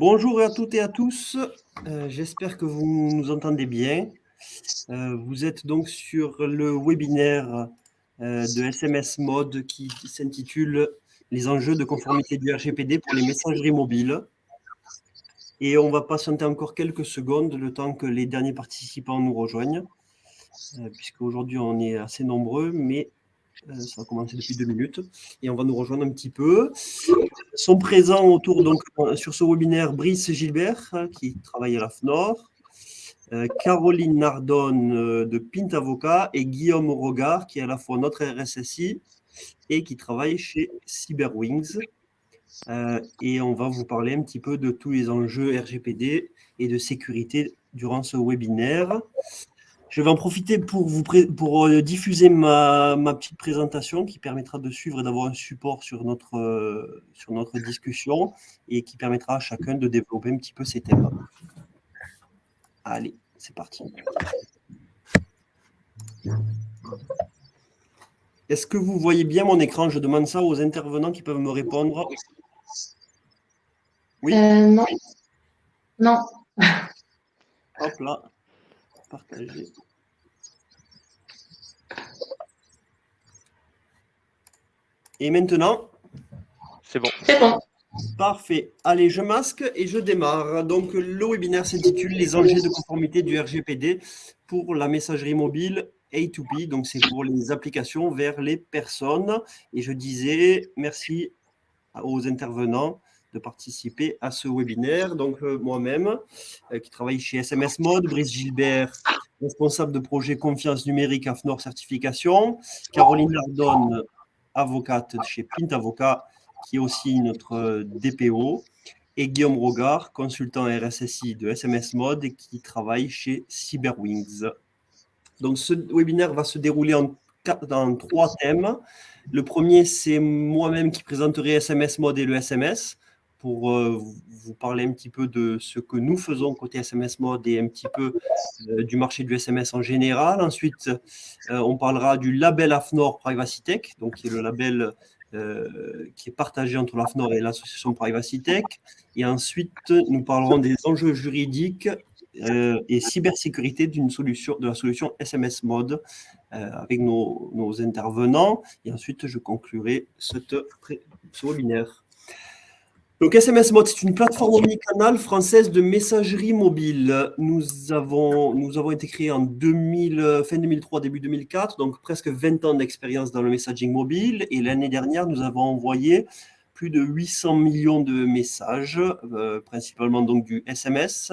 Bonjour à toutes et à tous, j'espère que vous nous entendez bien. Vous êtes donc sur le webinaire de SMS Mode qui s'intitule « Les enjeux de conformité du RGPD pour les messageries mobiles ». Et on va patienter encore quelques secondes, le temps que les derniers participants nous rejoignent, puisqu'aujourd'hui on est assez nombreux, mais ça va commencer depuis 2 minutes, et on va nous rejoindre un petit peu. Sont présents autour, donc, sur ce webinaire, Brice Gilbert, qui travaille à la FNOR, Caroline Nardone de Pint Avocat et Guillaume Rogard, qui est à la fois notre RSSI et qui travaille chez Cyberwings. Et on va vous parler un petit peu de tous les enjeux RGPD et de sécurité durant ce webinaire. Je vais en profiter pour diffuser ma petite présentation qui permettra de suivre et d'avoir un support sur notre discussion et qui permettra à chacun de développer un petit peu ses thèmes. Allez, c'est parti. Est-ce que vous voyez bien mon écran? Je demande ça aux intervenants qui peuvent me répondre. Oui. Non. Non. Hop là, partager. Et maintenant? C'est bon. C'est bon. Parfait. Allez, je masque et je démarre. Donc, le webinaire s'intitule « Les enjeux de conformité du RGPD pour la messagerie mobile A2P ». Donc, c'est pour les applications vers les personnes. Et je disais merci aux intervenants de participer à ce webinaire. Donc, moi-même, qui travaille chez SMS Mode, Brice Gilbert, responsable de projet Confiance numérique à FNOR Certification, Caroline Nardone, avocate chez Pint Avocat, qui est aussi notre DPO, et Guillaume Rogard, consultant RSSI de SMS Mode et qui travaille chez Cyberwings. Donc, ce webinaire va se dérouler dans 3 thèmes. Le premier, c'est moi-même qui présenterai SMS Mode et le SMS pour vous parler un petit peu de ce que nous faisons côté SMS Mode et un petit peu du marché du SMS en général. Ensuite, on parlera du label AFNOR Privacy Tech, donc qui est le label qui est partagé entre l'AFNOR et l'association Privacy Tech. Et ensuite, nous parlerons des enjeux juridiques et cybersécurité de la solution SMS Mode avec nos intervenants. Et ensuite, je conclurai ce webinaire. Donc, SMS Mode, c'est une plateforme omnicanale française de messagerie mobile. Nous avons été créés en fin 2003, début 2004, donc presque 20 ans d'expérience dans le messaging mobile. Et l'année dernière, nous avons envoyé plus de 800 millions de messages, principalement donc du SMS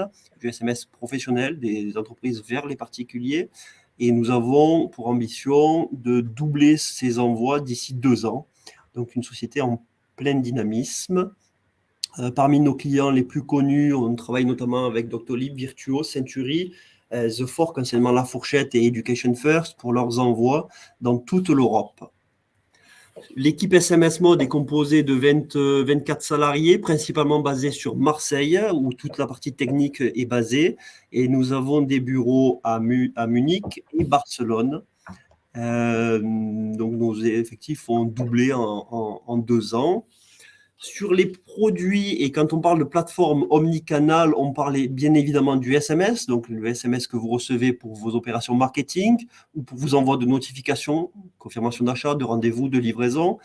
professionnel des entreprises vers les particuliers. Et nous avons pour ambition de doubler ces envois d'ici 2 ans. Donc, une société en plein dynamisme. Parmi nos clients les plus connus, on travaille notamment avec Doctolib, Virtuo, Century, The Fork, anciennement La Fourchette et Education First pour leurs envois dans toute l'Europe. L'équipe SMS Mode est composée de 24 salariés, principalement basés sur Marseille, où toute la partie technique est basée. Et nous avons des bureaux à Munich et Barcelone. Donc, nos effectifs ont doublé en 2 ans. Sur les produits, et quand on parle de plateforme omnicanal, on parlait bien évidemment du SMS, donc le SMS que vous recevez pour vos opérations marketing ou pour vos envois de notifications, confirmation d'achat, de rendez-vous, de livraison.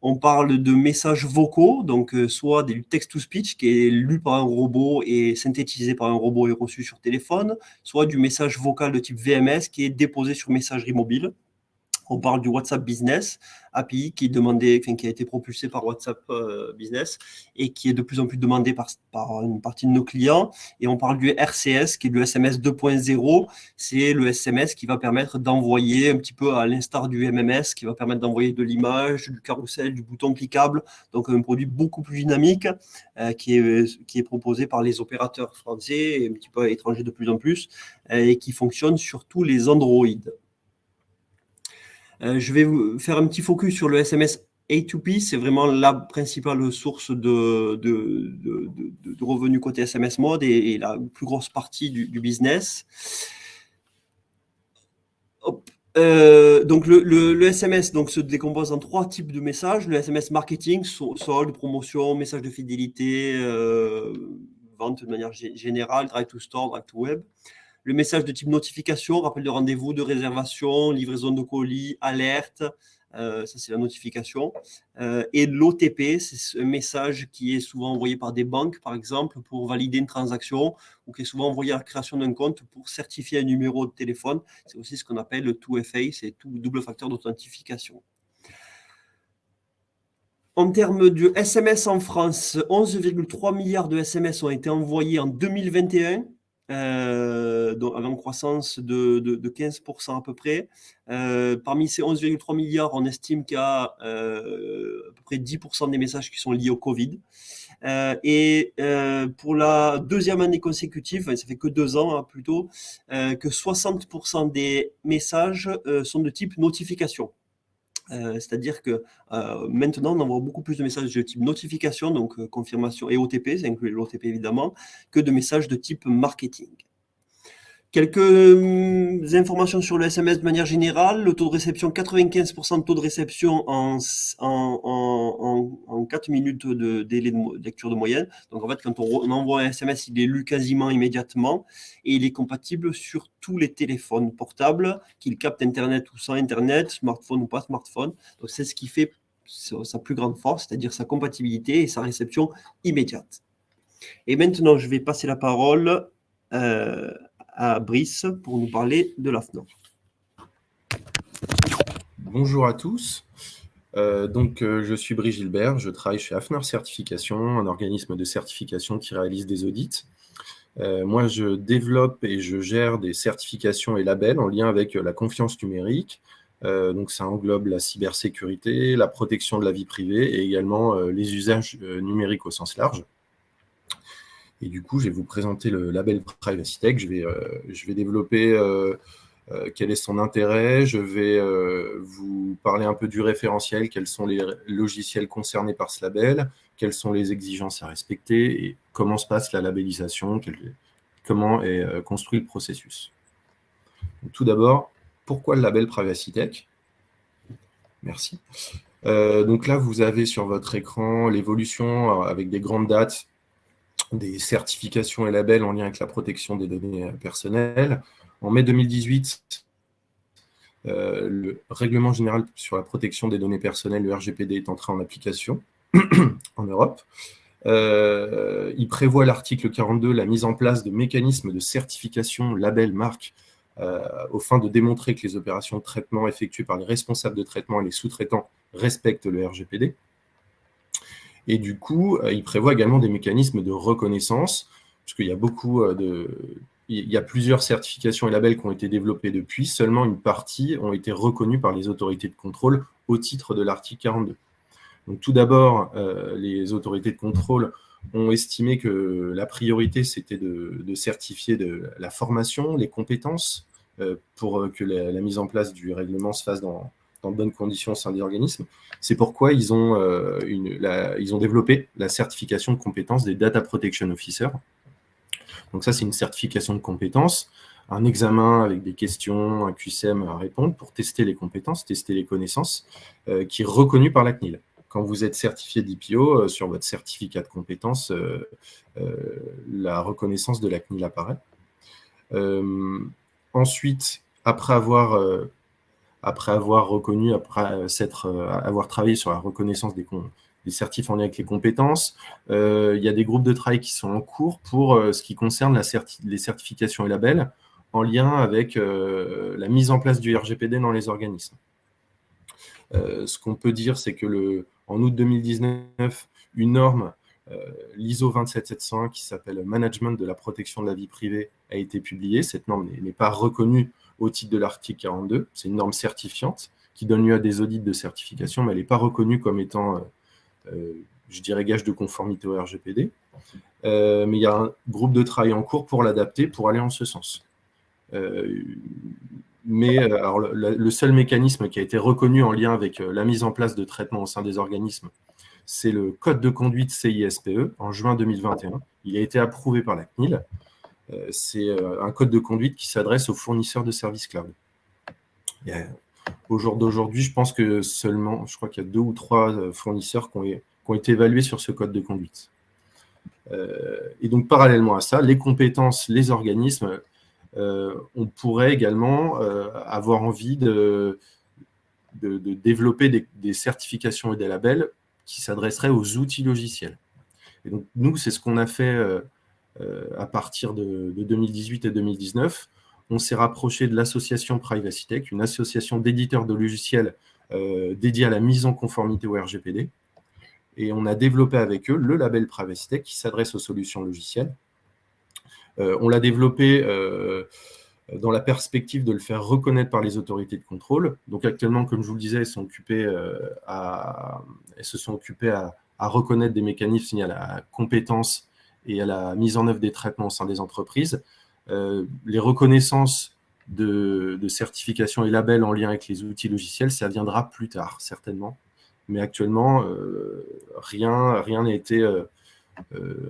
On parle de messages vocaux, donc soit du text-to-speech qui est lu par un robot et synthétisé par un robot et reçu sur téléphone, soit du message vocal de type VMS qui est déposé sur messagerie mobile. On parle du WhatsApp Business API qui a été propulsé par WhatsApp Business et qui est de plus en plus demandé par une partie de nos clients. Et on parle du RCS qui est le SMS 2.0. C'est le SMS qui va permettre d'envoyer un petit peu à l'instar du MMS, qui va permettre d'envoyer de l'image, du carrousel, du bouton cliquable. Donc un produit beaucoup plus dynamique qui est proposé par les opérateurs français et un petit peu étrangers de plus en plus et qui fonctionne sur tous les Android. Je vais vous faire un petit focus sur le SMS A2P. C'est vraiment la principale source de revenus côté SMS Mode et la plus grosse partie du business. Donc, le SMS se décompose en 3 types de messages. Le SMS marketing, solde, promotion, message de fidélité, vente de manière générale, drive to store, drive to web. Le message de type notification, rappel de rendez-vous, de réservation, livraison de colis, alerte, ça c'est la notification. Et l'OTP, c'est un message qui est souvent envoyé par des banques, par exemple, pour valider une transaction, ou qui est souvent envoyé à la création d'un compte pour certifier un numéro de téléphone. C'est aussi ce qu'on appelle le 2FA, c'est double facteur d'authentification. En termes de SMS en France, 11,3 milliards de SMS ont été envoyés en 2021. Donc avec une croissance de 15% à peu près. Parmi ces 11,3 milliards, on estime qu'il y a à peu près 10% des messages qui sont liés au Covid. Pour la deuxième année consécutive, ça fait que 2 ans plutôt, que 60% des messages sont de type notification. C'est-à-dire que maintenant, on envoie beaucoup plus de messages de type notification, donc confirmation et OTP, ça inclut l'OTP évidemment, que de messages de type marketing. Quelques informations sur le SMS de manière générale. Le taux de réception, 95% de taux de réception en 4 minutes de délai de lecture de moyenne. Donc en fait, quand on envoie un SMS, il est lu quasiment immédiatement et il est compatible sur tous les téléphones portables, qu'il capte Internet ou sans Internet, smartphone ou pas smartphone. Donc c'est ce qui fait sa plus grande force, c'est-à-dire sa compatibilité et sa réception immédiate. Et maintenant, je vais passer la parole à Brice pour nous parler de l'AFNOR. Bonjour à tous. Je suis Brice Gilbert, je travaille chez AFNOR Certification, un organisme de certification qui réalise des audits. Moi, je développe et je gère des certifications et labels en lien avec la confiance numérique. Donc, ça englobe la cybersécurité, la protection de la vie privée et également les usages numériques au sens large. Et du coup, je vais vous présenter le label PrivacyTech. Je vais développer quel est son intérêt. Je vais vous parler un peu du référentiel, quels sont les logiciels concernés par ce label, quelles sont les exigences à respecter et comment se passe la labellisation, comment est construit le processus. Donc, tout d'abord, pourquoi le label PrivacyTech? Merci. Donc là, vous avez sur votre écran l'évolution avec des grandes dates des certifications et labels en lien avec la protection des données personnelles. En mai 2018, le règlement général sur la protection des données personnelles, le RGPD, est entré en application en Europe. Il prévoit l'article 42 la mise en place de mécanismes de certification, label, marque, aux fins de démontrer que les opérations de traitement effectuées par les responsables de traitement et les sous-traitants respectent le RGPD. Et du coup, il prévoit également des mécanismes de reconnaissance, puisqu'il y a il y a plusieurs certifications et labels qui ont été développés depuis, seulement une partie ont été reconnus par les autorités de contrôle au titre de l'article 42. Donc tout d'abord, les autorités de contrôle ont estimé que la priorité, c'était de certifier la formation, les compétences, pour que la mise en place du règlement se fasse dans de bonnes conditions au sein des organismes. C'est pourquoi ils ont développé la certification de compétences des Data Protection Officers. Donc ça, c'est une certification de compétences, un examen avec des questions, un QCM à répondre pour tester les compétences, tester les connaissances, qui est reconnu par la CNIL. Quand vous êtes certifié d'IPO, sur votre certificat de compétences, la reconnaissance de la CNIL apparaît. Ensuite, après avoir travaillé sur la reconnaissance des certifs en lien avec les compétences, il y a des groupes de travail qui sont en cours pour ce qui concerne les certifications et labels en lien avec la mise en place du RGPD dans les organismes. Ce qu'on peut dire, c'est que en août 2019, une norme, l'ISO 27701, qui s'appelle Management de la protection de la vie privée, a été publiée. Cette norme n'est pas reconnue au titre de l'article 42. C'est une norme certifiante qui donne lieu à des audits de certification, mais elle n'est pas reconnue comme étant, je dirais, gage de conformité au RGPD. Mais il y a un groupe de travail en cours pour l'adapter, pour aller en ce sens. Alors, le seul mécanisme qui a été reconnu en lien avec la mise en place de traitements au sein des organismes, c'est le code de conduite CISPE en juin 2021. Il a été approuvé par la CNIL. C'est un code de conduite qui s'adresse aux fournisseurs de services cloud. Au jour d'aujourd'hui, je pense que je crois qu'il y a 2 ou 3 fournisseurs qui ont été évalués sur ce code de conduite. Et donc, parallèlement à ça, les compétences, les organismes, on pourrait également avoir envie de développer des certifications et des labels qui s'adresseraient aux outils logiciels. Et donc, nous, c'est ce qu'on a fait à partir de 2018 et 2019. On s'est rapproché de l'association PrivacyTech, une association d'éditeurs de logiciels dédiée à la mise en conformité au RGPD. Et on a développé avec eux le label PrivacyTech qui s'adresse aux solutions logicielles. On l'a développé dans la perspective de le faire reconnaître par les autorités de contrôle. Donc actuellement, comme je vous le disais, elles se sont occupées à reconnaître des mécanismes liés à la compétence et à la mise en œuvre des traitements au sein des entreprises. Les reconnaissances de certifications et labels en lien avec les outils logiciels, ça viendra plus tard, certainement. Mais actuellement, rien n'a été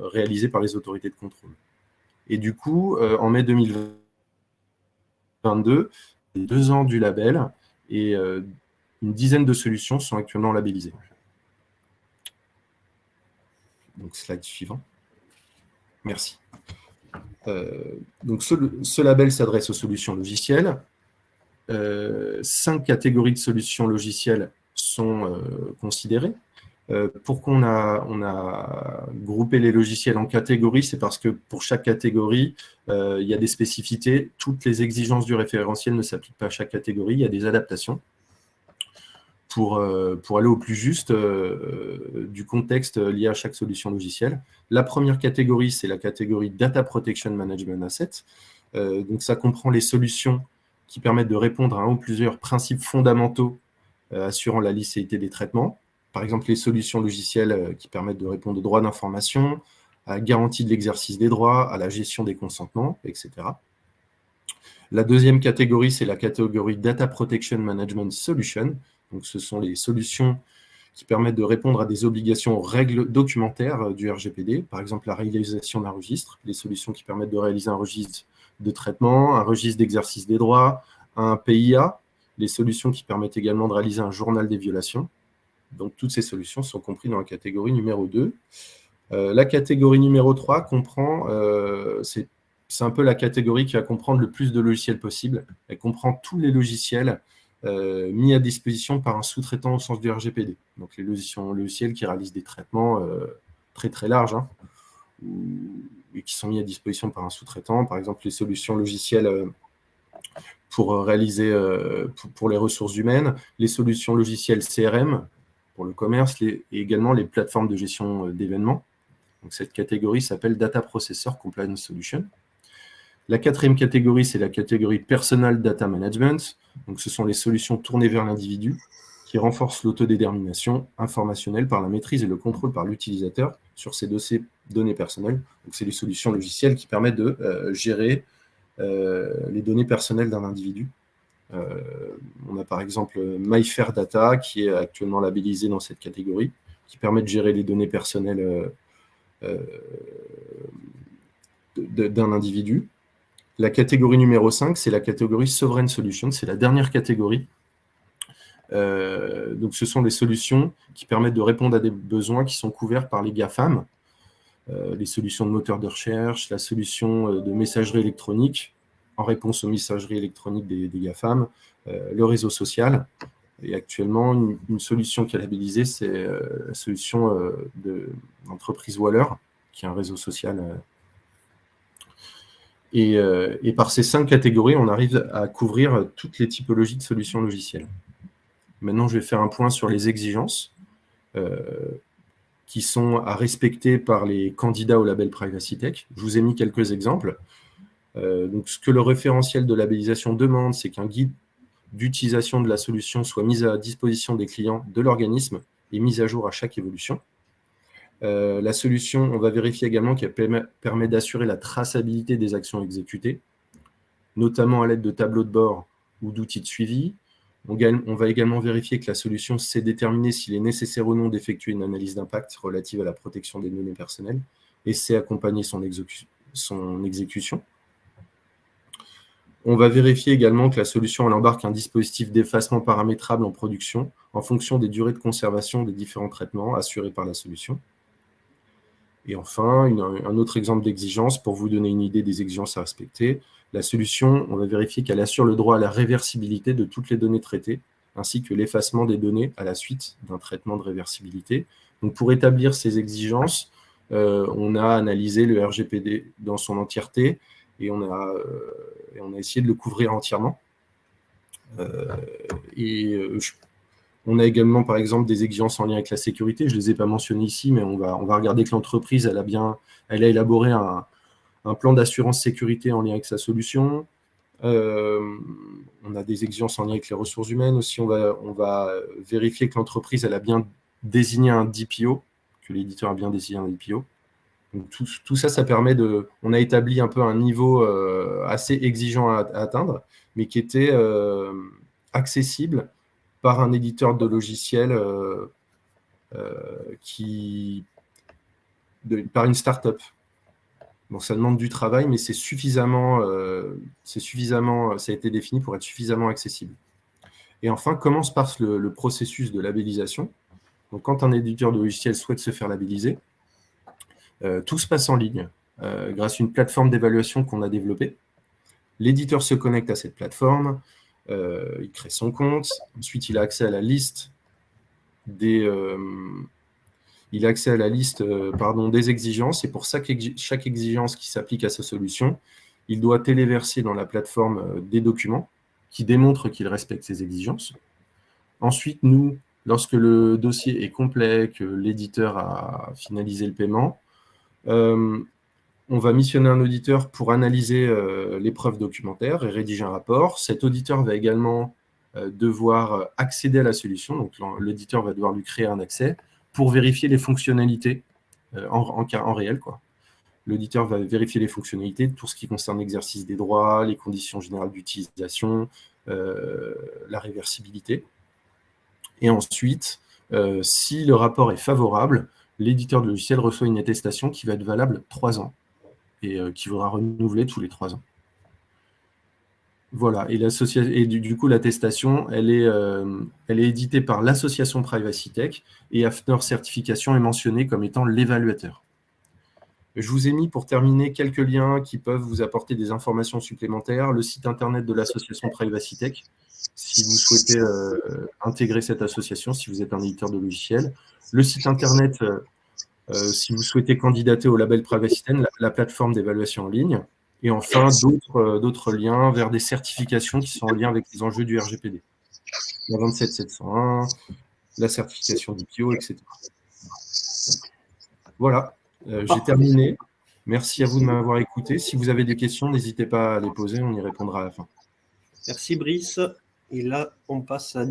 réalisé par les autorités de contrôle. Et du coup, en mai 2022, 2 ans du label et une dizaine de solutions sont actuellement labellisées. Donc, slide suivant. Merci. Donc, ce label s'adresse aux solutions logicielles. 5 catégories de solutions logicielles sont considérées. Pourquoi on a groupé les logiciels en catégories? C'est parce que pour chaque catégorie, il y a des spécificités. Toutes les exigences du référentiel ne s'appliquent pas à chaque catégorie. Il y a des adaptations pour aller au plus juste du contexte lié à chaque solution logicielle. La première catégorie, c'est la catégorie Data Protection Management Asset. Donc, ça comprend les solutions qui permettent de répondre à un ou plusieurs principes fondamentaux assurant la licéité des traitements. Par exemple, les solutions logicielles qui permettent de répondre aux droits d'information, à la garantie de l'exercice des droits, à la gestion des consentements, etc. La deuxième catégorie, c'est la catégorie Data Protection Management Solution. Donc, ce sont les solutions qui permettent de répondre à des obligations aux règles documentaires du RGPD, par exemple la réalisation d'un registre, les solutions qui permettent de réaliser un registre de traitement, un registre d'exercice des droits, un PIA, les solutions qui permettent également de réaliser un journal des violations. Donc, toutes ces solutions sont comprises dans la catégorie numéro 2. La catégorie numéro 3 comprend, c'est un peu la catégorie qui va comprendre le plus de logiciels possible. Elle comprend tous les logiciels mis à disposition par un sous-traitant au sens du RGPD. Donc, les logiciels qui réalisent des traitements très, très larges et qui sont mis à disposition par un sous-traitant. Par exemple, les solutions logicielles pour réaliser, pour les ressources humaines, les solutions logicielles CRM, pour le commerce, et également les plateformes de gestion d'événements. Donc, cette catégorie s'appelle Data Processor Compliance Solution. La quatrième catégorie, c'est la catégorie Personal Data Management. Donc, ce sont les solutions tournées vers l'individu qui renforcent l'autodétermination informationnelle par la maîtrise et le contrôle par l'utilisateur sur ces données personnelles. Donc, c'est les solutions logicielles qui permettent de gérer les données personnelles d'un individu. On a par exemple MyFair Data qui est actuellement labellisé dans cette catégorie, qui permet de gérer les données personnelles d'un individu. La catégorie numéro 5, c'est la catégorie Sovereign Solutions, c'est la dernière catégorie. Donc, ce sont les solutions qui permettent de répondre à des besoins qui sont couverts par les GAFAM, les solutions de moteur de recherche, la solution de messagerie électronique, en réponse aux messageries électroniques des GAFAM, le réseau social. Et actuellement, une solution qui est labellisée, c'est la solution de l'entreprise Waller, qui est un réseau social. Et par ces 5 catégories, on arrive à couvrir toutes les typologies de solutions logicielles. Maintenant, je vais faire un point sur les exigences qui sont à respecter par les candidats au label PrivacyTech. Je vous ai mis quelques exemples. Donc, ce que le référentiel de labellisation demande, c'est qu'un guide d'utilisation de la solution soit mis à disposition des clients de l'organisme et mis à jour à chaque évolution. La solution, on va vérifier également qu'elle permet d'assurer la traçabilité des actions exécutées, notamment à l'aide de tableaux de bord ou d'outils de suivi. On va également vérifier que la solution sait déterminer s'il est nécessaire ou non d'effectuer une analyse d'impact relative à la protection des données personnelles et sait accompagner son exécution. On va vérifier également que la solution elle embarque un dispositif d'effacement paramétrable en production en fonction des durées de conservation des différents traitements assurés par la solution. Et enfin, un autre exemple d'exigence, pour vous donner une idée des exigences à respecter, la solution, on va vérifier qu'elle assure le droit à la réversibilité de toutes les données traitées, ainsi que l'effacement des données à la suite d'un traitement de réversibilité. Donc, pour établir ces exigences, on a analysé le RGPD dans son entièreté et on a essayé de le couvrir entièrement. On a également, par exemple, des exigences en lien avec la sécurité. Je ne les ai pas mentionnées ici, mais on va regarder que l'entreprise, elle a élaboré un plan d'assurance sécurité en lien avec sa solution. On a des exigences en lien avec les ressources humaines aussi. On va vérifier que l'entreprise, elle a bien désigné un DPO, que l'éditeur a bien désigné un DPO. Donc, tout ça, ça permet on a établi un peu un niveau assez exigeant à atteindre, mais qui était accessible par un éditeur de logiciels par une start-up. Donc, ça demande du travail, mais ça a été défini pour être suffisamment accessible. Et enfin, comment se passe le processus de labellisation? Donc, quand un éditeur de logiciel souhaite se faire labelliser, tout se passe en ligne grâce à une plateforme d'évaluation qu'on a développée. L'éditeur se connecte à cette plateforme, il crée son compte, ensuite il a accès à la liste des exigences, et pour chaque exigence qui s'applique à sa solution, il doit téléverser dans la plateforme des documents qui démontrent qu'il respecte ces exigences. Ensuite, nous, lorsque le dossier est complet, que l'éditeur a finalisé le paiement, on va missionner un auditeur pour analyser les preuves documentaires et rédiger un rapport. Cet auditeur va également devoir accéder à la solution, donc l'auditeur va devoir lui créer un accès pour vérifier les fonctionnalités en réel, quoi. L'auditeur va vérifier les fonctionnalités, tout ce qui concerne l'exercice des droits, les conditions générales d'utilisation, la réversibilité. Et ensuite, si le rapport est favorable, l'éditeur de logiciel reçoit une attestation qui va être valable 3 ans et qui faudra renouveler tous les 3 ans. Voilà, et du coup, l'attestation, elle est éditée par l'association Privacy Tech, et Hafner Certification est mentionné comme étant l'évaluateur. Je vous ai mis, pour terminer, quelques liens qui peuvent vous apporter des informations supplémentaires. Le site internet de l'association Privacy Tech, si vous souhaitez intégrer cette association, si vous êtes un éditeur de logiciels. Le site internet, si vous souhaitez candidater au label Privacy Tech, la plateforme d'évaluation en ligne. Et enfin, d'autres liens vers des certifications qui sont en lien avec les enjeux du RGPD. La 27701, la certification d'IPO, etc. Voilà, j'ai terminé. Merci à vous de m'avoir écouté. Si vous avez des questions, n'hésitez pas à les poser, on y répondra à la fin. Merci Brice. Et là, on passe la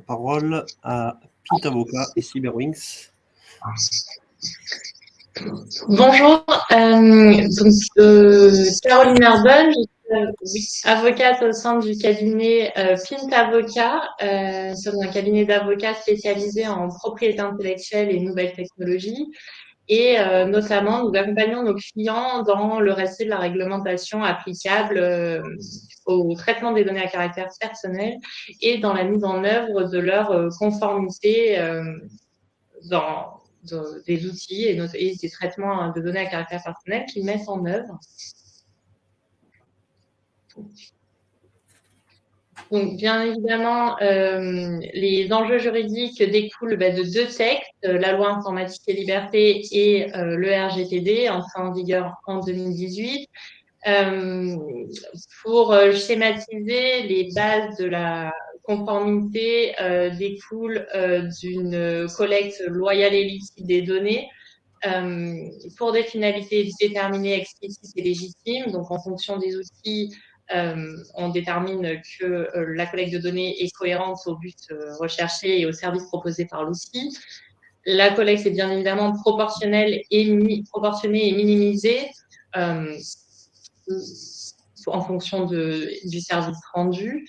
parole à Pint Avocat et Cyberwings. Bonjour, Caroline Herbonne, je suis avocate au sein du cabinet Pint Avocat. Nous sommes un cabinet d'avocats spécialisé en propriété intellectuelle et nouvelles technologies. Et notamment, nous accompagnons nos clients dans le respect de la réglementation applicable au traitement des données à caractère personnel et dans la mise en œuvre de leur conformité des outils et des traitements de données à caractère personnel qu'ils mettent en œuvre. Donc, bien évidemment, les enjeux juridiques découlent de 2 textes, la loi informatique et liberté et le RGPD, entré en vigueur en 2018. Pour schématiser, les bases de la conformité découlent d'une collecte loyale et licite des données pour des finalités déterminées, explicites et légitimes. Donc, en fonction des outils, on détermine que la collecte de données est cohérente au but recherché et au service proposé par l'outil. La collecte est bien évidemment proportionnelle et minimisée en fonction du service rendu.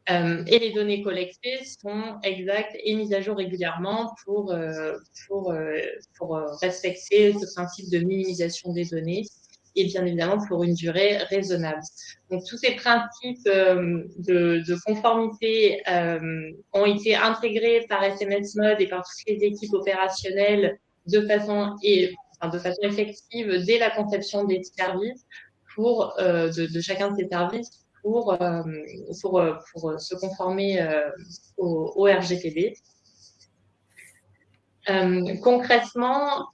Et les données collectées sont exactes et mises à jour régulièrement pour respecter ce principe de minimisation des données et bien évidemment pour une durée raisonnable. Donc, tous ces principes de conformité ont été intégrés par SMS Mode et par toutes les équipes opérationnelles de façon de façon effective dès la conception des services de chacun de ces services pour se conformer au RGPD. Concrètement,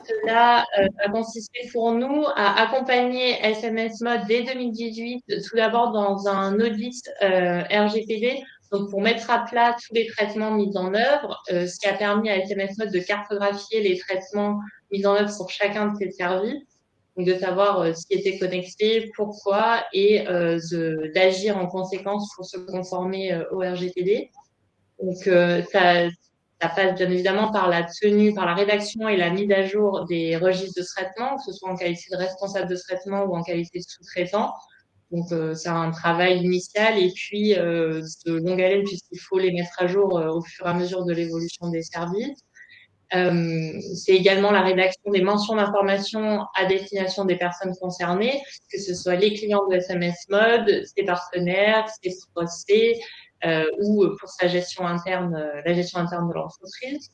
cela a consisté pour nous à accompagner SMS Mode dès 2018, tout d'abord dans un audit RGPD, donc pour mettre à plat tous les traitements mis en œuvre, ce qui a permis à SMS Mode de cartographier les traitements mis en œuvre sur chacun de ces services, donc de savoir ce qui était connecté, pourquoi, et d'agir en conséquence pour se conformer au RGPD. Donc, ça passe bien évidemment par la rédaction et la mise à jour des registres de traitement, que ce soit en qualité de responsable de traitement ou en qualité de sous-traitant. Donc, c'est un travail initial et puis de longue haleine puisqu'il faut les mettre à jour au fur et à mesure de l'évolution des services. C'est également la rédaction des mentions d'information à destination des personnes concernées, que ce soit les clients de SMS Mode, ses partenaires, ses prospects, ou pour sa gestion interne, la gestion interne de l'entreprise.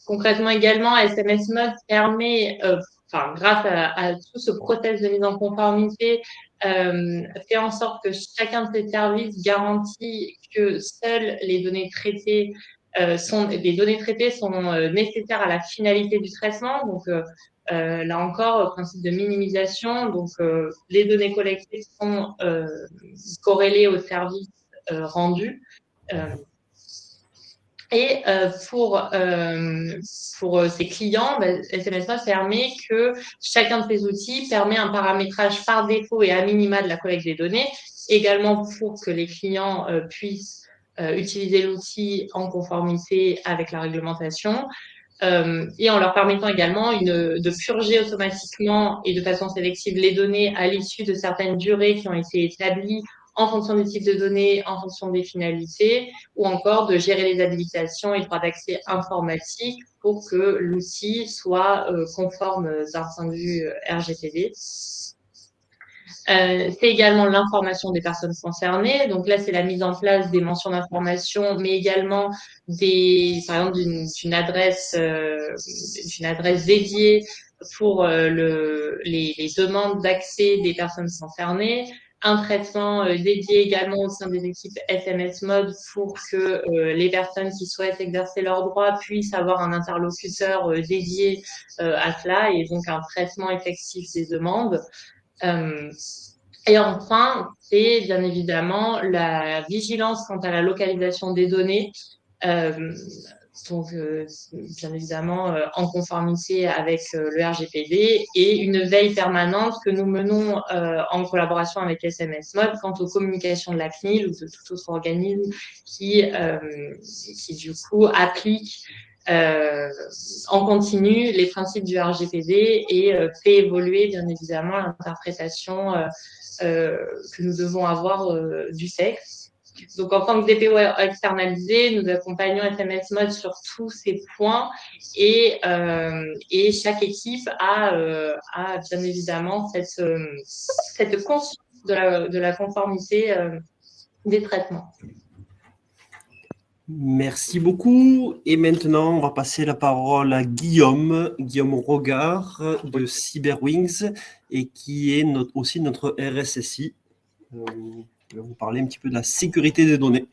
Concrètement également, SMS Mode permet, grâce à tout ce process de mise en conformité, fait en sorte que chacun de ces services garantit que seules les données traitées sont nécessaires à la finalité du traitement. Donc, là encore, principe de minimisation. Donc, les données collectées sont corrélées aux services rendus. Et pour ses clients, SMS Mode permet que chacun de ces outils permet un paramétrage par défaut et à minima de la collecte des données, également pour que les clients puissent utiliser l'outil en conformité avec la réglementation, et en leur permettant également de purger automatiquement et de façon sélective les données à l'issue de certaines durées qui ont été établies en fonction des types de données, en fonction des finalités, ou encore de gérer les habilitations et le droit d'accès informatique pour que l'outil soit conforme d'un point de vue RGPD. C'est également l'information des personnes concernées. Donc là, c'est la mise en place des mentions d'information, mais également par exemple, d'une adresse dédiée pour les demandes d'accès des personnes concernées. Un traitement dédié également au sein des équipes SMS Mode pour que les personnes qui souhaitent exercer leurs droits puissent avoir un interlocuteur dédié à cela, et donc un traitement effectif des demandes. Et enfin, c'est bien évidemment la vigilance quant à la localisation des données, donc bien évidemment en conformité avec le RGPD, et une veille permanente que nous menons en collaboration avec SMS Mode quant aux communications de la CNIL ou de tout autre organisme qui du coup applique en continu les principes du RGPD et fait évoluer bien évidemment l'interprétation que nous devons avoir du texte. Donc, en tant que DPO externalisé, nous accompagnons SMS Mode sur tous ces points, et chaque équipe a bien évidemment cette conscience de la conformité des traitements. Merci beaucoup. Et maintenant, on va passer la parole à Guillaume Rogard de Cyberwings, et qui est aussi notre RSSI. Je vais vous parler un petit peu de la sécurité des données.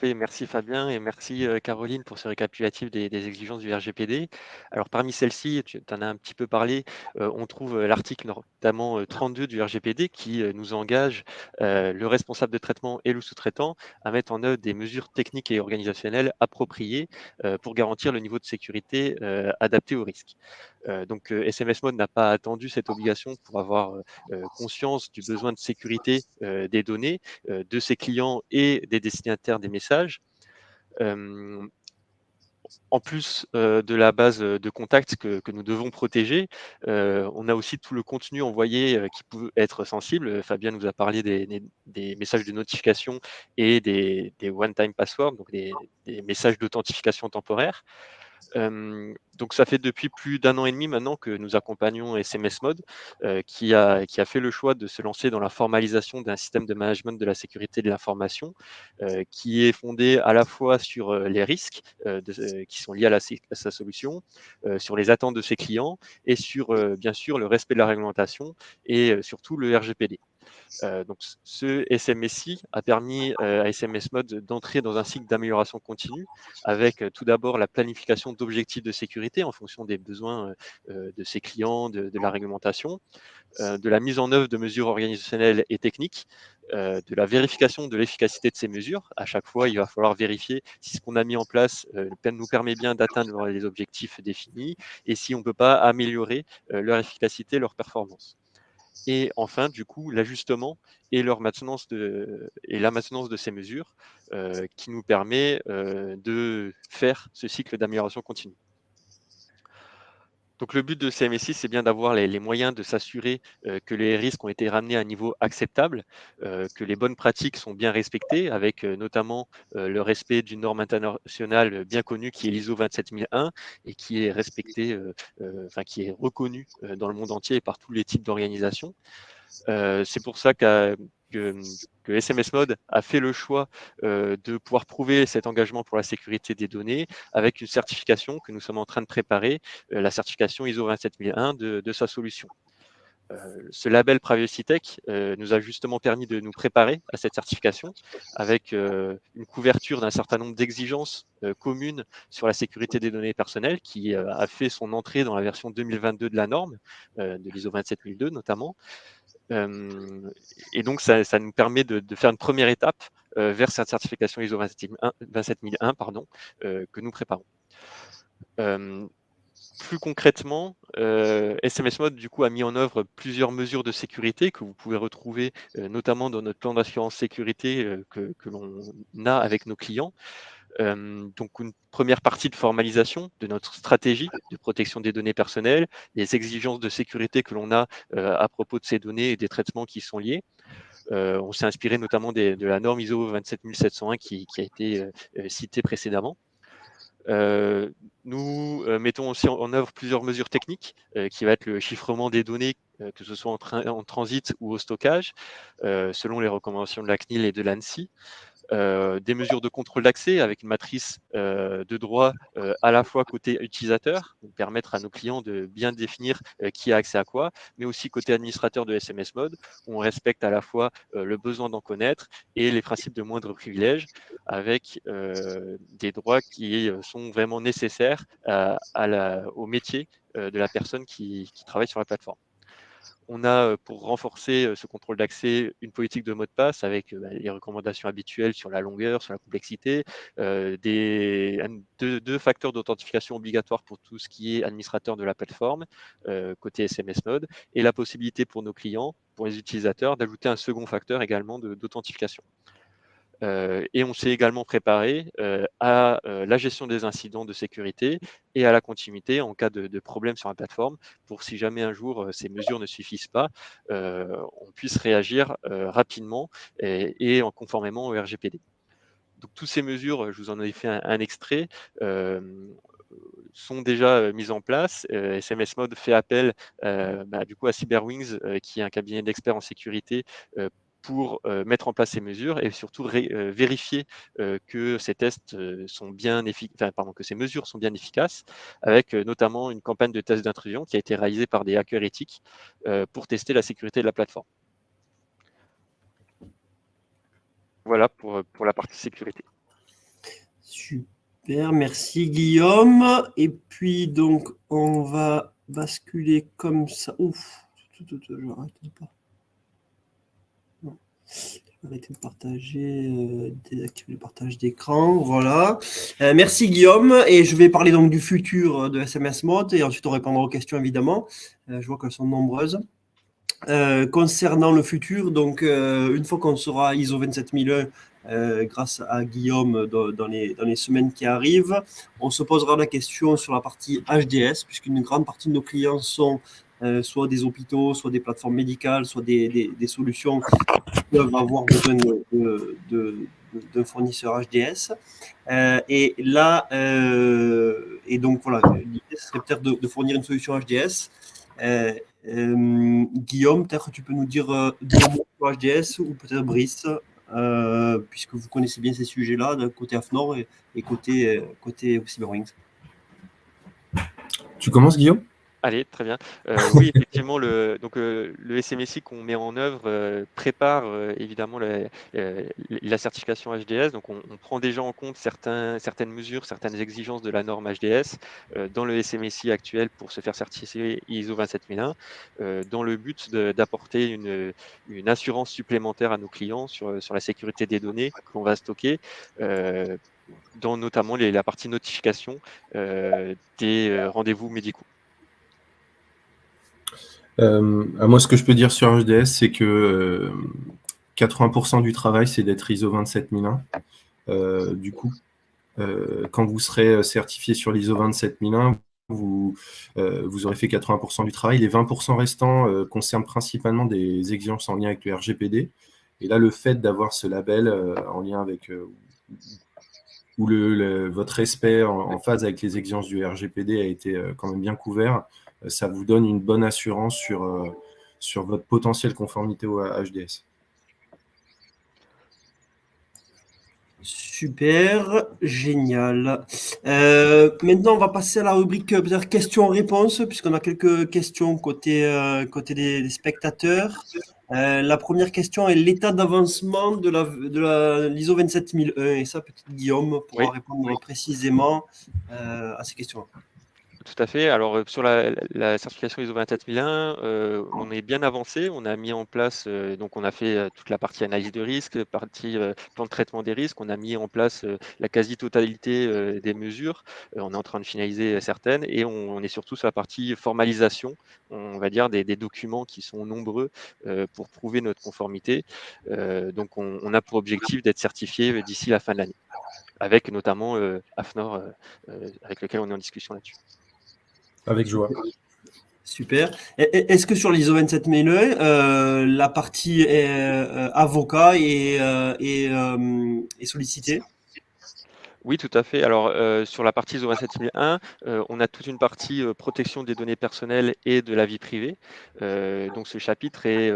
Merci Fabien, et merci Caroline pour ce récapitulatif des exigences du RGPD. Alors parmi celles-ci, tu en as un petit peu parlé, on trouve l'article notamment 32 du RGPD qui nous engage le responsable de traitement et le sous-traitant à mettre en œuvre des mesures techniques et organisationnelles appropriées pour garantir le niveau de sécurité adapté au risque. Donc SMS Mode n'a pas attendu cette obligation pour avoir conscience du besoin de sécurité des données de ses clients et des destinataires des messages. En plus de la base de contact que nous devons protéger, on a aussi tout le contenu envoyé qui peut être sensible. Fabien nous a parlé des messages de notification et des one-time passwords, donc des messages d'authentification temporaire. Donc ça fait depuis plus d'1 an et demi maintenant que nous accompagnons SMS Mode, qui a fait le choix de se lancer dans la formalisation d'un système de management de la sécurité de l'information, qui est fondé à la fois sur les risques qui sont liés à sa solution, sur les attentes de ses clients et sur bien sûr le respect de la réglementation et surtout le RGPD. Donc ce SMSI a permis à SMS Mode d'entrer dans un cycle d'amélioration continue avec tout d'abord la planification d'objectifs de sécurité en fonction des besoins de ses clients, de la réglementation, de la mise en œuvre de mesures organisationnelles et techniques, de la vérification de l'efficacité de ces mesures. À chaque fois, il va falloir vérifier si ce qu'on a mis en place nous permet bien d'atteindre les objectifs définis et si on ne peut pas améliorer leur efficacité, leur performance. Et enfin, du coup, l'ajustement et la maintenance de ces mesures qui nous permet de faire ce cycle d'amélioration continue. Donc le but de CMSI, c'est bien d'avoir les moyens de s'assurer que les risques ont été ramenés à un niveau acceptable, que les bonnes pratiques sont bien respectées, avec notamment le respect d'une norme internationale bien connue qui est l'ISO 27001 et qui est respectée, qui est reconnue dans le monde entier par tous les types d'organisations. C'est pour ça que SMS Mode a fait le choix de pouvoir prouver cet engagement pour la sécurité des données avec une certification que nous sommes en train de préparer, la certification ISO 27001 de sa solution. Ce label Privacy Tech nous a justement permis de nous préparer à cette certification avec une couverture d'un certain nombre d'exigences communes sur la sécurité des données personnelles qui a fait son entrée dans la version 2022 de la norme, de l'ISO 27002 notamment. Et donc, ça nous permet de faire une première étape vers cette certification ISO 27001 que nous préparons. Plus concrètement, SMS Mode du coup a mis en œuvre plusieurs mesures de sécurité que vous pouvez retrouver notamment dans notre plan d'assurance sécurité que l'on a avec nos clients. Donc une première partie de formalisation de notre stratégie de protection des données personnelles, les exigences de sécurité que l'on a à propos de ces données et des traitements qui sont liés. On s'est inspiré notamment de la norme ISO 27701 qui a été citée précédemment. Nous mettons aussi en œuvre plusieurs mesures techniques qui va être le chiffrement des données, que ce soit en transit ou au stockage, selon les recommandations de la CNIL et de l'ANSSI. Des mesures de contrôle d'accès avec une matrice de droit à la fois côté utilisateur, donc permettre à nos clients de bien définir qui a accès à quoi, mais aussi côté administrateur de SMS Mode, où on respecte à la fois le besoin d'en connaître et les principes de moindre privilège, avec des droits qui sont vraiment nécessaires au métier de la personne qui travaille sur la plateforme. On a, pour renforcer ce contrôle d'accès, une politique de mot de passe avec les recommandations habituelles sur la longueur, sur la complexité, deux facteurs d'authentification obligatoires pour tout ce qui est administrateur de la plateforme, côté SMS Mode, et la possibilité pour nos clients, pour les utilisateurs, d'ajouter un second facteur également d'authentification. Et on s'est également préparé à la gestion des incidents de sécurité et à la continuité en cas de problème sur la plateforme pour si jamais un jour ces mesures ne suffisent pas, on puisse réagir rapidement et en conformément au RGPD. Donc toutes ces mesures, je vous en ai fait un extrait, sont déjà mises en place. SMS Mode fait appel du coup à Cyberwings, qui est un cabinet d'experts en sécurité, pour mettre en place ces mesures et surtout vérifier que ces tests sont bien que ces mesures sont bien efficaces, avec notamment une campagne de test d'intrusion qui a été réalisée par des hackers éthiques pour tester la sécurité de la plateforme. Voilà pour la partie sécurité. Super, merci Guillaume. Et puis donc on va basculer comme ça. Ouf, j'arrête pas. Arrêtez de partager, désactiver le partage d'écran, voilà. Merci Guillaume, et je vais parler donc du futur de SMS Mode, et ensuite on répondra aux questions évidemment. Je vois qu'elles sont nombreuses. Concernant le futur, donc une fois qu'on sera ISO 27001, grâce à Guillaume dans les semaines qui arrivent, on se posera la question sur la partie HDS, puisqu'une grande partie de nos clients sont soit des hôpitaux, soit des plateformes médicales, soit des solutions qui peuvent avoir besoin d'un fournisseur HDS. Et là, et donc voilà, l'idée serait peut-être de fournir une solution HDS. Guillaume, peut-être tu peux nous dire deux mots sur HDS, ou peut-être Brice, puisque vous connaissez bien ces sujets-là, d'un côté AFNOR et côté Cyberwings. Tu commences, Guillaume? Allez, très bien. Oui, effectivement, le SMSI qu'on met en œuvre prépare évidemment la certification HDS. Donc, on prend déjà en compte certaines mesures, certaines exigences de la norme HDS dans le SMSI actuel pour se faire certifier ISO 27001, dans le but d'apporter une assurance supplémentaire à nos clients sur la sécurité des données que l'on va stocker, dans notamment la partie notification des rendez-vous médicaux. Moi, ce que je peux dire sur HDS, c'est que 80% du travail, c'est d'être ISO 27001. Du coup, quand vous serez certifié sur l'ISO 27001, vous aurez fait 80% du travail. Les 20% restants concernent principalement des exigences en lien avec le RGPD. Et là, le fait d'avoir ce label en lien avec où votre respect en phase avec les exigences du RGPD a été quand même bien couvert, ça vous donne une bonne assurance sur votre potentielle conformité au HDS. Super, génial. Maintenant, on va passer à la rubrique peut-être questions-réponses, puisqu'on a quelques questions côté des spectateurs. La première question est l'état d'avancement de l'ISO 27001. Et ça, peut-être Guillaume pourra répondre précisément à ces questions. Tout à fait. Alors, sur la certification ISO 27001, on est bien avancé. On a mis en place, donc on a fait toute la partie analyse de risque, partie plan de traitement des risques. On a mis en place la quasi-totalité des mesures. On est en train de finaliser certaines et on est surtout sur la partie formalisation, on va dire, des documents qui sont nombreux pour prouver notre conformité. Donc, on a pour objectif d'être certifié d'ici la fin de l'année, avec notamment AFNOR, avec lequel on est en discussion là-dessus. Avec joie. Super. Est-ce que sur l'ISO 27001, la partie avocat est sollicitée? Oui, tout à fait. Alors, sur la partie ISO 27001, on a toute une partie protection des données personnelles et de la vie privée. Donc, ce chapitre est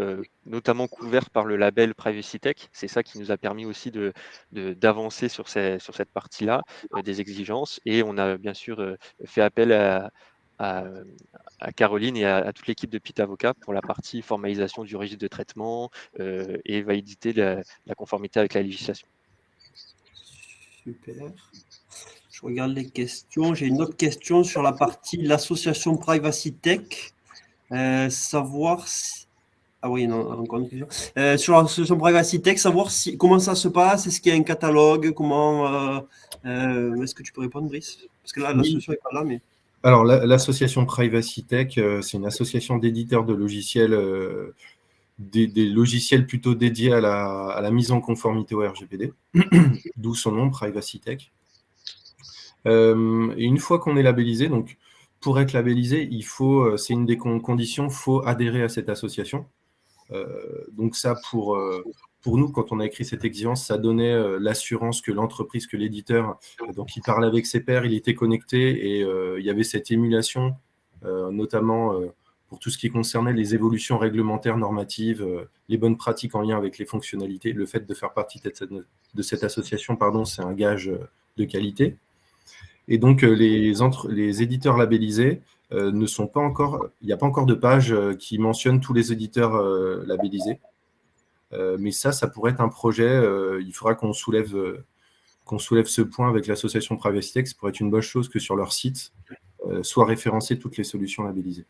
notamment couvert par le label Privacy Tech. C'est ça qui nous a permis aussi d'avancer sur cette partie-là des exigences. Et on a bien sûr fait appel à Caroline et à toute l'équipe de PIT Avocat pour la partie formalisation du registre de traitement et validité de la conformité avec la législation. Super. Je regarde les questions. J'ai une autre question sur la partie l'association Privacy Tech. Savoir si... Ah oui, non, encore une question. Sur l'association Privacy Tech, savoir comment ça se passe. Est-ce qu'il y a un catalogue? Est-ce que tu peux répondre, Brice? Parce que là, l'association n'est pas là, mais... Alors, l'association Privacy Tech, c'est une association d'éditeurs de logiciels, des logiciels plutôt dédiés à la mise en conformité au RGPD, d'où son nom, Privacy Tech. Et une fois qu'on est labellisé, donc pour être labellisé, c'est une des conditions, il faut adhérer à cette association. Donc ça, pour nous, quand on a écrit cette exigence, ça donnait l'assurance que l'entreprise, que l'éditeur, donc il parlait avec ses pairs, il était connecté et il y avait cette émulation, notamment pour tout ce qui concernait les évolutions réglementaires, normatives, les bonnes pratiques en lien avec les fonctionnalités. Le fait de faire partie de cette association, c'est un gage de qualité. Et donc, les éditeurs labellisés ne sont pas encore... Il n'y a pas encore de page qui mentionne tous les éditeurs labellisés. Mais ça pourrait être un projet. Il faudra qu'on soulève ce point avec l'association Privacy Tech. Ça pourrait être une bonne chose que sur leur site soient référencées toutes les solutions labellisées.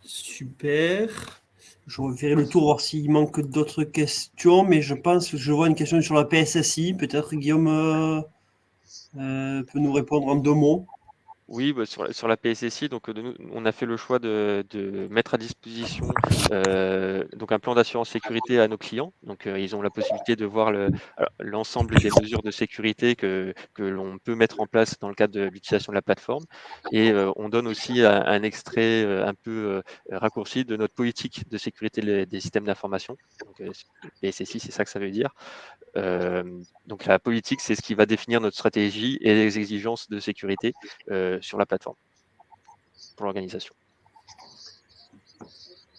Super. Je referai le tour, voir s'il manque d'autres questions, mais je pense que je vois une question sur la PSSI. Peut-être Guillaume peut nous répondre en 2 mots. Oui, bah, sur la PSSI, donc on a fait le choix de mettre à disposition donc un plan d'assurance sécurité à nos clients. Donc ils ont la possibilité de voir l'ensemble des mesures de sécurité que l'on peut mettre en place dans le cadre de l'utilisation de la plateforme. Et on donne aussi un extrait un peu raccourci de notre politique de sécurité des systèmes d'information. Donc PSSI, c'est ça que ça veut dire. Donc la politique, c'est ce qui va définir notre stratégie et les exigences de sécurité sur la plateforme pour l'organisation.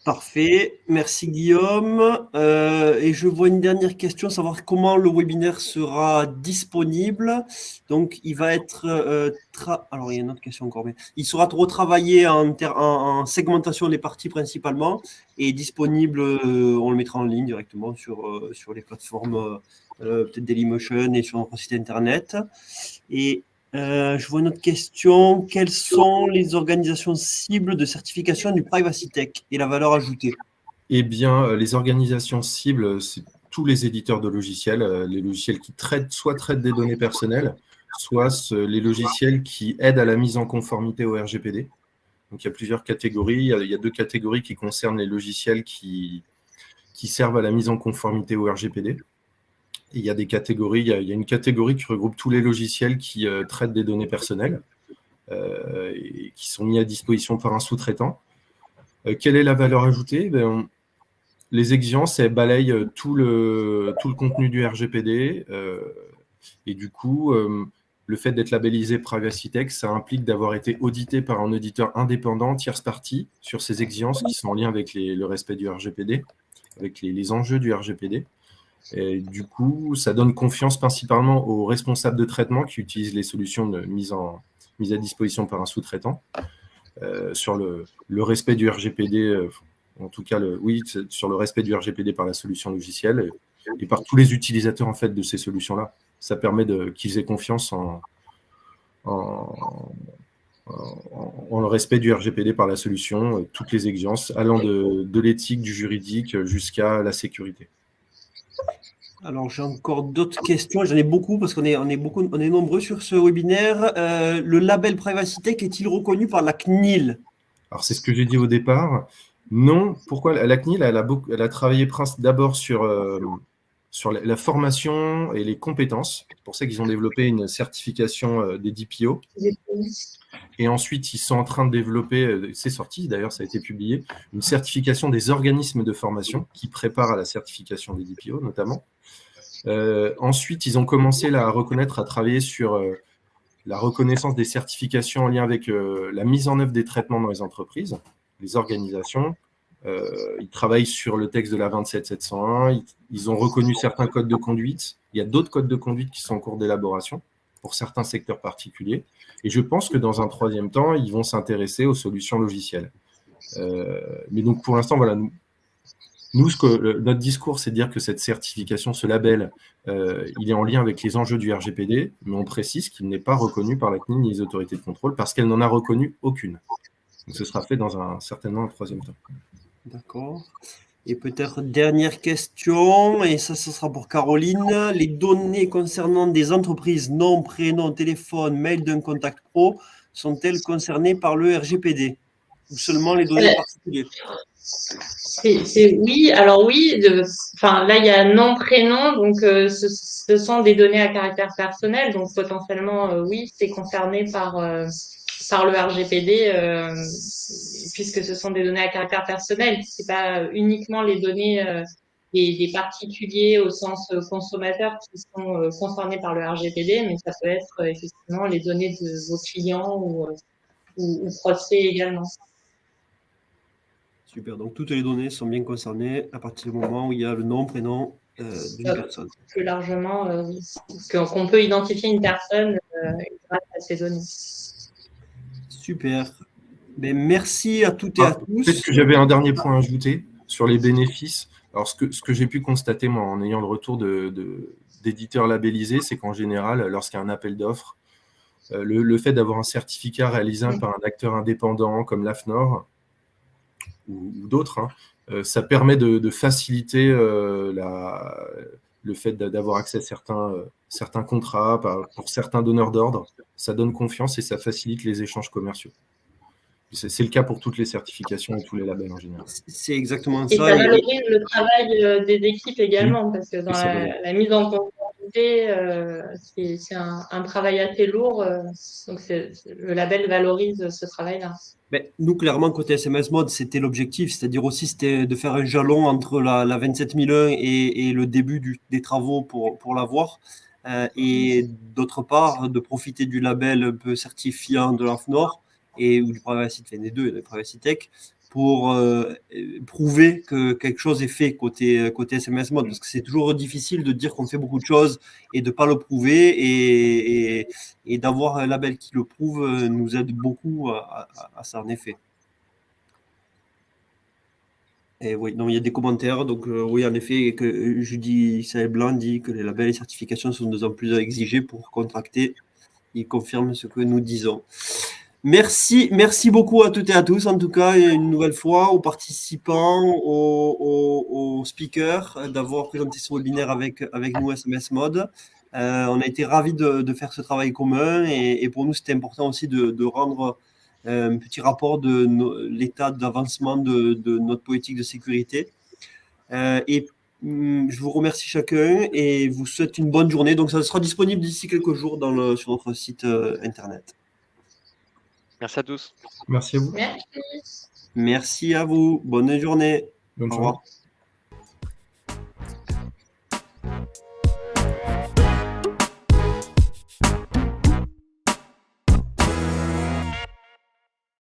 Parfait, merci Guillaume. Et je vois une dernière question, savoir comment le webinaire sera disponible. Donc, il va être... Alors, il y a une autre question encore, mais il sera retravaillé en segmentation des parties principalement et disponible, on le mettra en ligne directement sur les plateformes, peut-être Dailymotion et sur notre site internet. Et je vois une autre question. Quelles sont les organisations cibles de certification du Privacy Tech et la valeur ajoutée? Eh bien, les organisations cibles, c'est tous les éditeurs de logiciels, les logiciels qui soit traitent des données personnelles, soit les logiciels qui aident à la mise en conformité au RGPD. Donc, il y a plusieurs catégories. Il y a 2 catégories qui concernent les logiciels qui servent à la mise en conformité au RGPD. Et il y a des catégories. Il y a une catégorie qui regroupe tous les logiciels qui traitent des données personnelles et qui sont mis à disposition par un sous-traitant. Quelle est la valeur ajoutée? Les exigences, elles balayent tout le contenu du RGPD. Et du coup, le fait d'être labellisé Privacy Tech, ça implique d'avoir été audité par un auditeur indépendant, tierce partie, sur ces exigences qui sont en lien avec le respect du RGPD, avec les enjeux du RGPD. Et du coup, ça donne confiance principalement aux responsables de traitement qui utilisent les solutions mises à disposition par un sous-traitant sur le respect du RGPD, en tout cas, sur le respect du RGPD par la solution logicielle et par tous les utilisateurs en fait de ces solutions-là. Ça permet qu'ils aient confiance en le respect du RGPD par la solution, toutes les exigences allant de l'éthique, du juridique jusqu'à la sécurité. Alors, j'ai encore d'autres questions. J'en ai beaucoup parce qu'on est nombreux sur ce webinaire. Le label Privacy Tech est-il reconnu par la CNIL? Alors, c'est ce que j'ai dit au départ. Non. Pourquoi? La CNIL, elle a travaillé d'abord sur la formation et les compétences. C'est pour ça qu'ils ont développé une certification des DPO. Et ensuite, ils sont en train de développer, c'est sorti d'ailleurs, ça a été publié, une certification des organismes de formation qui préparent à la certification des DPO notamment. Ensuite, ils ont commencé à travailler sur la reconnaissance des certifications en lien avec la mise en œuvre des traitements dans les entreprises, les organisations. Ils travaillent sur le texte de la 27701. Ils ont reconnu certains codes de conduite. Il y a d'autres codes de conduite qui sont en cours d'élaboration pour certains secteurs particuliers. Et je pense que dans un troisième temps, ils vont s'intéresser aux solutions logicielles. Mais donc, pour l'instant, voilà, nous, notre discours, c'est de dire que cette certification, ce label, il est en lien avec les enjeux du RGPD, mais on précise qu'il n'est pas reconnu par la CNIL ni les autorités de contrôle parce qu'elle n'en a reconnu aucune. Donc, ce sera fait dans certainement un troisième temps. D'accord. Et peut-être dernière question, et ça, ce sera pour Caroline. Les données concernant des entreprises, nom, prénom, téléphone, mail d'un contact pro, sont-elles concernées par le RGPD? Ou seulement les données particulières? Oui, alors oui, là il y a nom, prénom, donc ce sont des données à caractère personnel, donc potentiellement oui, c'est concerné par le RGPD puisque ce sont des données à caractère personnel, c'est pas uniquement les données des particuliers au sens consommateur qui sont concernés par le RGPD, mais ça peut être effectivement les données de vos clients ou prospects également. Super, donc toutes les données sont bien concernées à partir du moment où il y a le nom, prénom d'une personne. Plus largement, qu'on peut identifier une personne grâce à ces données. Super. Ben, merci à toutes et à tous. Peut-être que j'avais un dernier point à ajouter sur les bénéfices. Alors, ce que j'ai pu constater, moi, en ayant le retour d'éditeurs labellisés, c'est qu'en général, lorsqu'il y a un appel d'offres, le fait d'avoir un certificat réalisé par un acteur indépendant comme l'AFNOR ou d'autres, ça permet de faciliter le fait d'avoir accès à certains contrats, pour certains donneurs d'ordre. Ça donne confiance et ça facilite les échanges commerciaux. C'est le cas pour toutes les certifications et tous les labels en général. C'est exactement Et ça. ça valorise le travail des équipes également, parce que dans Et ça valorise. la mise en conformité, c'est un travail assez lourd. Donc, le label valorise ce travail-là. Ben, nous, clairement, côté SMS Mode, c'était l'objectif, c'est-à-dire aussi c'était de faire un jalon entre la 27001 et le début des travaux pour l'avoir. Et d'autre part, de profiter du label un peu certifiant de l'AFNOR ou du Privacy, enfin, des deux, le Privacy Tech, pour prouver que quelque chose est fait côté SMS Mode. Parce que c'est toujours difficile de dire qu'on fait beaucoup de choses et de ne pas le prouver. Et d'avoir un label qui le prouve nous aide beaucoup à ça, en effet. Et oui, donc il y a des commentaires. Donc oui, en effet, que Judy Saël-Blanc dit que les labels et certifications sont de plus en plus exigés pour contracter. Il confirme ce que nous disons. Merci beaucoup à toutes et à tous, en tout cas, une nouvelle fois, aux participants, aux speakers, d'avoir présenté ce webinaire avec nous, SMS Mode. On a été ravis de faire ce travail commun et pour nous, c'était important aussi de rendre un petit rapport de l'état d'avancement de notre politique de sécurité. Je vous remercie chacun et vous souhaite une bonne journée. Donc, ça sera disponible d'ici quelques jours sur notre site internet. Merci à tous. Merci à vous. Merci. Merci à vous. Bonne journée. Bonne Au journée. revoir.